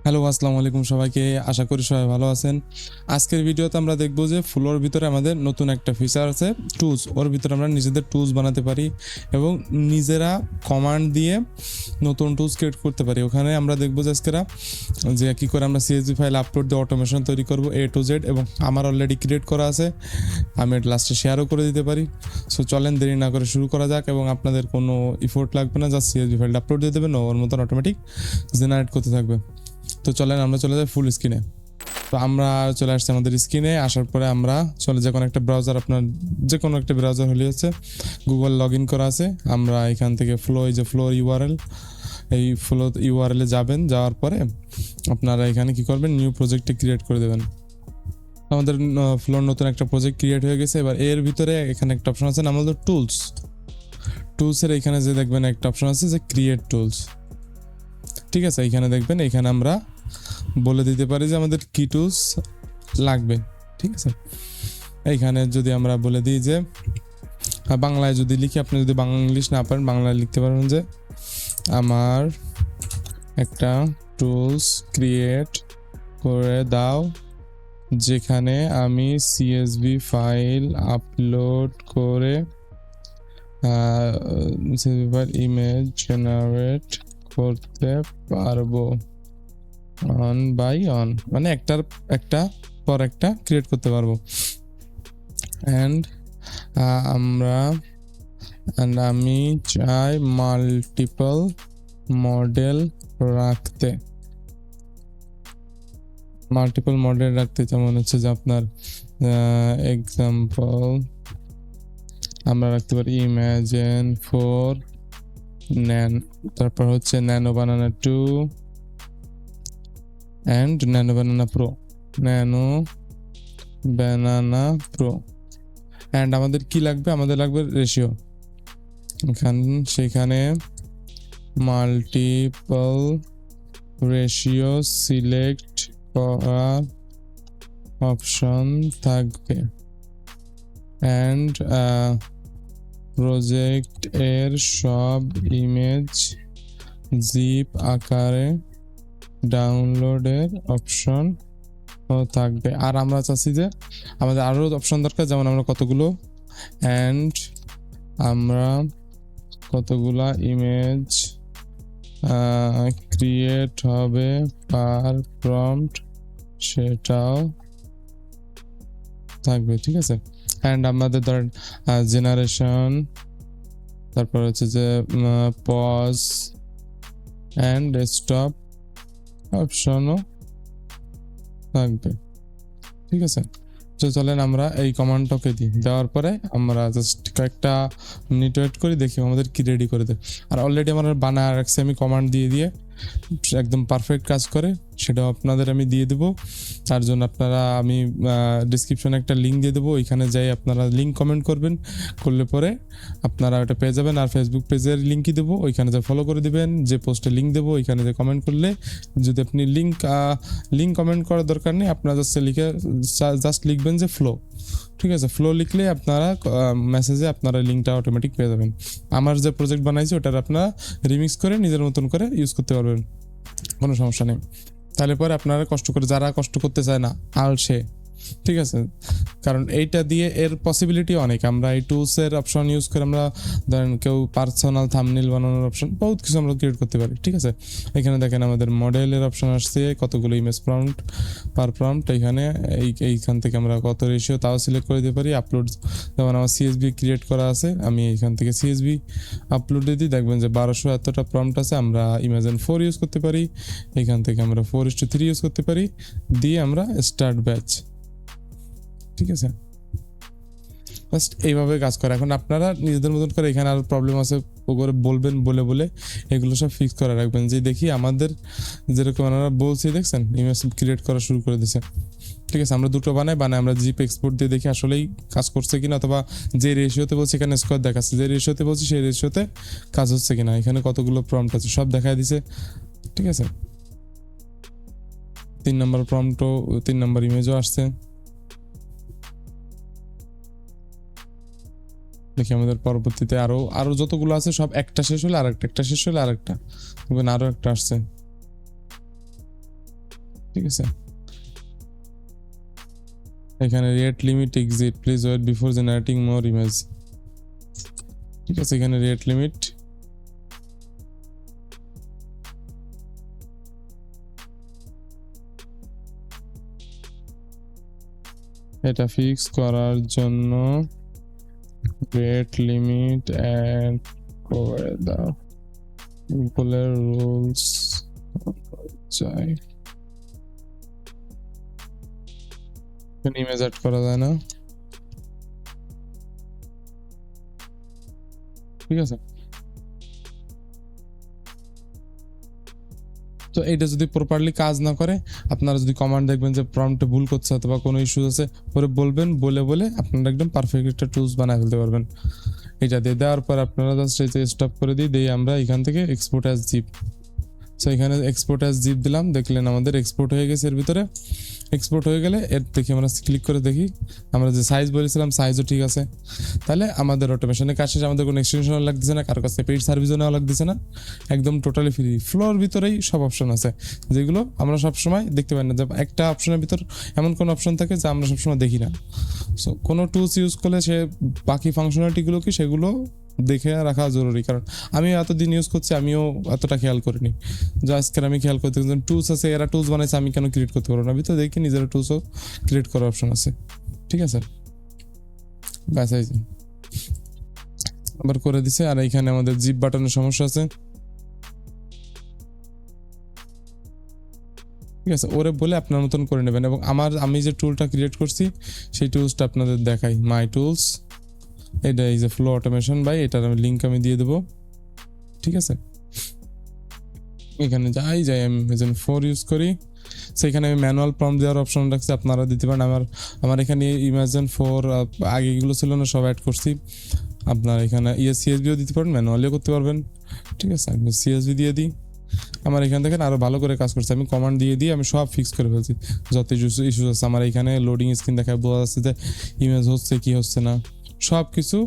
Hello, আসসালামু আলাইকুম সবাইকে। আশা করি সবাই ভালো আছেন। আজকের ভিডিওতে আমরা দেখব যে ফ্লোর ভিতরে আমাদের নতুন একটা ফিচার আছে টুলস। ওর ভিতরে আমরা নিজেদের টুলস বানাতে পারি এবং নিজেরা কমান্ড দিয়ে নতুন টুলস ক্রিয়েট করতে পারি। ওখানে আমরা দেখব যে আজকেরা যে কী করে আমরা সিএসভি ফাইল আপলোড দিয়ে অটোমেশন তৈরি করব A to Z, এবং আমার অলরেডি ক্রিয়েট করা আছে, আমি এটা লাস্টে শেয়ারও করে দিতে পারি। সো চলেন দেরি না করে শুরু করা যাক, এবং আপনাদের কোনো ইফোর্ট লাগবে না, জাস্ট সিএসভি ফাইলটা আপলোড দিয়ে দেবেন, ওর মতন অটোমেটিক জেনারেট করতে থাকবে। তো চলেন আমরা চলে যাই ফুল স্ক্রিনে। তো আমরা চলে আসছি আমাদের স্ক্রিনে। আসার পরে আমরা চলে যাই কোনো একটা ব্রাউজার, আপনার যে কোনো একটা ব্রাউজার হলে হচ্ছে, গুগল লগ ইন করা আছে। আমরা এখান থেকে ফ্লোর ইউআরএল, এই ফ্লো ইউআরএলে যাবেন। যাওয়ার পরে আপনারা এখানে কি করবেন, নিউ প্রজেক্টে ক্রিয়েট করে দেবেন। আমাদের ফ্লোর নতুন একটা প্রজেক্ট ক্রিয়েট হয়ে গেছে। এবার এর ভিতরে এখানে একটা অপশন আছে, নাম হলো টুলসের এখানে যে দেখবেন একটা অপশন আছে যে ক্রিয়েট টুলস। ঠিক আছে, এইখানে দেখবেন, এখানে আমরা বলে দিতে পারি যে আমাদের কি টুলস লাগবে। ঠিক আছে, এইখানে যদি আমরা বলে দিই যে বাংলায় যদি লিখি, আপনি যদি ইংলিশ না পারেন বাংলায় লিখতে পারবেন যে আমার একটা টুলস ক্রিয়েট করে দাও যেখানে আমি সিএসভি ফাইল আপলোড করে সিএসভি ফাইল ইমেজ জেনারেট করতে পারবো অন বাই অন, মানে একটা পর একটা ক্রিয়েট করতে পারবো। অ্যান্ড আমি চাই মাল্টিপল মডেল রাখতে। যেমন হচ্ছে যে আপনার এক্সাম্পল আমরা রাখতে পারি ইমাজিন 4 তারপর হচ্ছে nano banana 2 and nano banana pro. And আমাদের কি লাগবে, আমাদের লাগবে রেশিও। সেখানে মাল্টিপল রেশিও সিলেক্ট করার অপশন থাকবে। অ্যান্ড প্রজেক্ট এর সব ইমেজ জিপ আকারে ডাউনলোডের অপশন থাকবে। আর আমরা চাচ্ছি যে আমাদের আরও অপশন দরকার, যেমন আমরা কতগুলা ইমেজ ক্রিয়েট হবে পার প্রম্পট সেটাও থাকবে। ঠিক আছে, অ্যান্ড আমাদের ধরেন জেনারেশন, তারপর হচ্ছে যে পজ অ্যান্ড স্টপ অপশনও থাকবে। ঠিক আছে, তো চলেন আমরা এই কমান্ডটাকে দিই। দেওয়ার পরে আমরা জাস্ট কয়েকটা মিনিট ওয়েট করি, দেখি আমাদের কি রেডি করে দেয়। আর অলরেডি আমার বানায় রাখছি আমি কমান্ড দিয়ে একদম পারফেক্ট কাজ করে, সেটাও আপনাদের আমি দিয়ে দেবো। তার জন্য আমি ডিসক্রিপশনে একটা লিঙ্ক দিয়ে দেবো, ওইখানে যাই আপনারা লিঙ্ক কমেন্ট করলে পরে আপনারা ওটা পেয়ে যাবেন। আর ফেসবুক পেজের লিঙ্কই দেবো, ওইখানে যা ফলো করে দিবেন। যে পোস্টে লিঙ্ক দেবো ওইখানে যে কমেন্ট করলে, যদি আপনি লিঙ্ক কমেন্ট করার দরকার নেই, আপনারা জাস্ট লিখবেন যে ফ্লো। ঠিক আছে, ফ্লো লিখলে আপনারা মেসেজে আপনারা লিঙ্কটা অটোমেটিক পেয়ে যাবেন। আমার যে প্রজেক্ট বানাইছি ওটার আপনারা রিমিক্স করে নিজের মতন করে ইউজ করতে পারবেন, কোনো সমস্যা নেই। তাহলে পরে আপনারা যারা কষ্ট করতে চায় না আলসে, ঠিক আছে, কারণ এইটা দিয়ে এর পসিবিলিটি অনেক। আমরা এই টুলসের অপশন ইউজ করে আমরা ধরেন কেউ পার্সোনাল থাম্বনেল বানানোর অপশন, বহুত কিছু আমরা ক্রিয়েট করতে পারি। ঠিক আছে, এখানে দেখেন আমাদের মডেলের অপশন আসছে, কতগুলো ইমেজ পার প্রম্পট। এইখান থেকে আমরা কত রেশিও তাও সিলেক্ট করে দিতে পারি। আপলোড, যেমন আমার সিএসভি ক্রিয়েট করা আছে, আমি এইখান থেকে সিএসভি আপলোড দিয়ে দিই, দেখবেন যে 1200 এতটা প্রম্পট আছে। আমরা ইমাজিন 4 ইউজ করতে পারি, এখান থেকে আমরা 4:3 ইউজ করতে পারি, দিয়ে আমরা স্টার্ট ব্যাচ। ঠিক আছে, জাস্ট এইভাবে কাজ করে। এখন আপনারা নিজেদের মতন করে, এখানে আরও প্রবলেম আছে ওগুলো বলবেন, বলে এগুলো সব ফিক্স করে রাখবেন। যে দেখি আমাদের যেরকম আমরা বলছি, দেখছেন ইমেজ ক্রিয়েট করা শুরু করে দিয়েছে। ঠিক আছে, আমরা দুটো বানাই আমরা জিপ এক্সপোর্ট দিয়ে দেখি আসলেই কাজ করছে কিনা, অথবা যে রেশিওতে বলছি এখানে স্কোয়ার দেখাচ্ছে, যে রেশিওতে বলছি সেই রেশিওতে কাজ হচ্ছে কিনা। এখানে কতগুলো প্রম্পট আছে সব দেখায় দিছে। ঠিক আছে, 3 নম্বর প্রম্পটও, 3 নম্বর ইমেজও আসছে। দেখি আমাদের পরবর্তীতে আরো যতগুলো আছে সব একটা শেষ হলে আরেকটা, একটা শেষ হলে আরেকটা, আরো একটা আসছে। ঠিক আছে, এখানে rate limit exit, please wait before generating more image. ঠিক আছে, এখানে রেট লিমিট এটা ফিক্স করার জন্য রেট লিমিট অ্যাড করে দাও, গুগলের রুলস চাই। ইমেজ অ্যাড করা যায় না, ঠিক আছে। তো এটা যদি প্রপারলি কাজ না করে, আপনারা যদি কমান্ড দেখবেন যে প্রম্পটে ভুল করছে অথবা কোনো ইস্যু আছে, পরে বলবেন, বলে আপনারা একদম পারফেক্ট একটা টুলস বানায় ফেলতে পারবেন। এটা দিয়ে দেওয়ার পর আপনারা জাস্ট এই যে স্টপ করে দিই আমরা এখান থেকে এক্সপোর্ট অ্যাজ জিপ। সো এখানে এক্সপোর্ট অ্যাজ জিপ দিলাম, দেখলেন আমাদের এক্সপোর্ট হয়ে গেছে। এর ভিতরে এক্সপোর্ট হয়ে গেলে এর দেখি আমরা ক্লিক করে দেখি, আমরা যে সাইজ বলেছিলাম সাইজও ঠিক আছে। তাহলে আমাদের অটোমেশনের কাজ শেষে, আমাদের কোনো এক্সটেনশনও লাগতেছে না, কারো কাছে পেইড সার্ভিসও নেওয়া লাগতেছে না, একদম টোটালি ফ্রি। ফ্লোর ভিতরেই সব অপশন আছে যেগুলো আমরা সবসময় দেখতে পাই না, যে একটা অপশনের ভিতর এমন কোনো অপশন থাকে যা আমরা সবসময় দেখি না। সো কোনো টুলস ইউজ করলে সে বাকি ফাংশনালিটিগুলো কি সেগুলো দেখে রাখা জরুরি, কারণ আমি এতদিন ইউজ করছি, আমিও এতটা খেয়াল করিনি। যে আজকের আমি খেয়াল করতে, টুলস আছে, এরা টুলস বানাইছে, আমি কেন ক্রিয়েট করতে পারবো না? ভিতরে দেখি নিজের টুলসও ক্রিয়েট করার অপশন আছে, ঠিক আছে। ব্যাস এই যে আবার করে দিছে। আর এইখানে আমাদের জিপ বাটনের সমস্যা আছে, ঠিক আছে। ওরে বলে আপনার মতন করে নেবেন। এবং আমি যে টুলটা ক্রিয়েট করছি সেই টুলসটা আপনাদের দেখাই, মাই টুলস। এটা এই যে ফ্লো অটোমেশন বাই, এটার আমি লিঙ্ক আমি দিয়ে দেবো, ঠিক আছে। এখানে যাই আমি Amazon 4 ইউজ করি, সেখানে আমি ম্যানুয়াল প্রম্পট দেওয়ার অপশন রাখছি, আপনারা দিতে পারেন। আমার এখানে Amazon 4 আগে এগুলো ছিল না, সব অ্যাড করছি। আপনার এখানে CSVও দিতে পারেন, ম্যানুয়ালিও করতে পারবেন, ঠিক আছে। আমি CSV দিয়ে দিই, আমার এখান থেকে আরো ভালো করে কাজ করছে। আমি কমান্ড দিয়ে আমি সব ফিক্স করে ফেলছি, যত ইস্যু আছে। আমার এখানে লোডিং স্ক্রিন দেখায়, বোঝা যাচ্ছে যে ইমেজ হচ্ছে কি হচ্ছে না, সব কিছু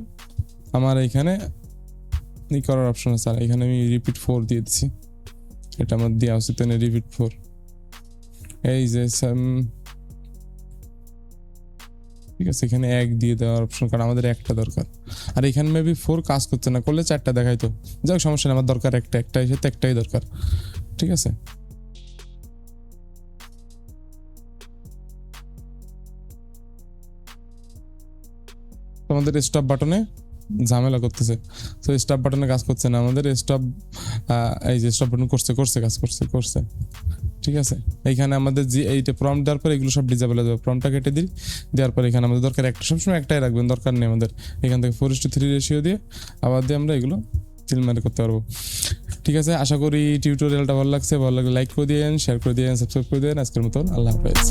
আমার এখানে করার অপশন আছে। আর এখানে আমি রিপিট 4 দিয়ে দিচ্ছি, এটা আমার দেওয়া উচিত না, রিপিট 4। এই যে ঠিক আছে, এখানে 1 দিয়ে দেওয়ার অপশন, কারণ আমাদের একটা দরকার। আর এখানে মেবি 4 কাজ করছে না, করলে 4টা দেখাইতো। যাক সমস্যা নেই, আমার দরকার একটাই সাথে একটাই দরকার, ঠিক আছে। আমাদের স্টপ বাটনে ঝামেলা করতেছে, তো স্টপ বাটনে কাজ করছে না আমাদের। স্টপ এই যে স্টপ বাটন কাজ করছে, ঠিক আছে। এইখানে আমাদের যে এইটা প্রম্পট দেওয়ার পর এগুলো সব ডিসেবল হয়ে যাবে। প্রম্পটটা কেটে দেওয়ার পর এখানে আমাদের দরকার একটা, সবসময় একটাই রাখবেন, দরকার নেই আমাদের। এখান থেকে 4:3 রেশিও দিয়ে আবার দিয়ে আমরা এগুলো চিলমারি করতে পারবো, ঠিক আছে। আশা করি টিউটোরিয়ালটা ভালো লাগছে, ভালো লাগলে লাইক করে দিয়েন, শেয়ার করে দিয়েন, সাবস্ক্রাইব করে দিয়েন। আজকের মতন আল্লাহ হাফেজ।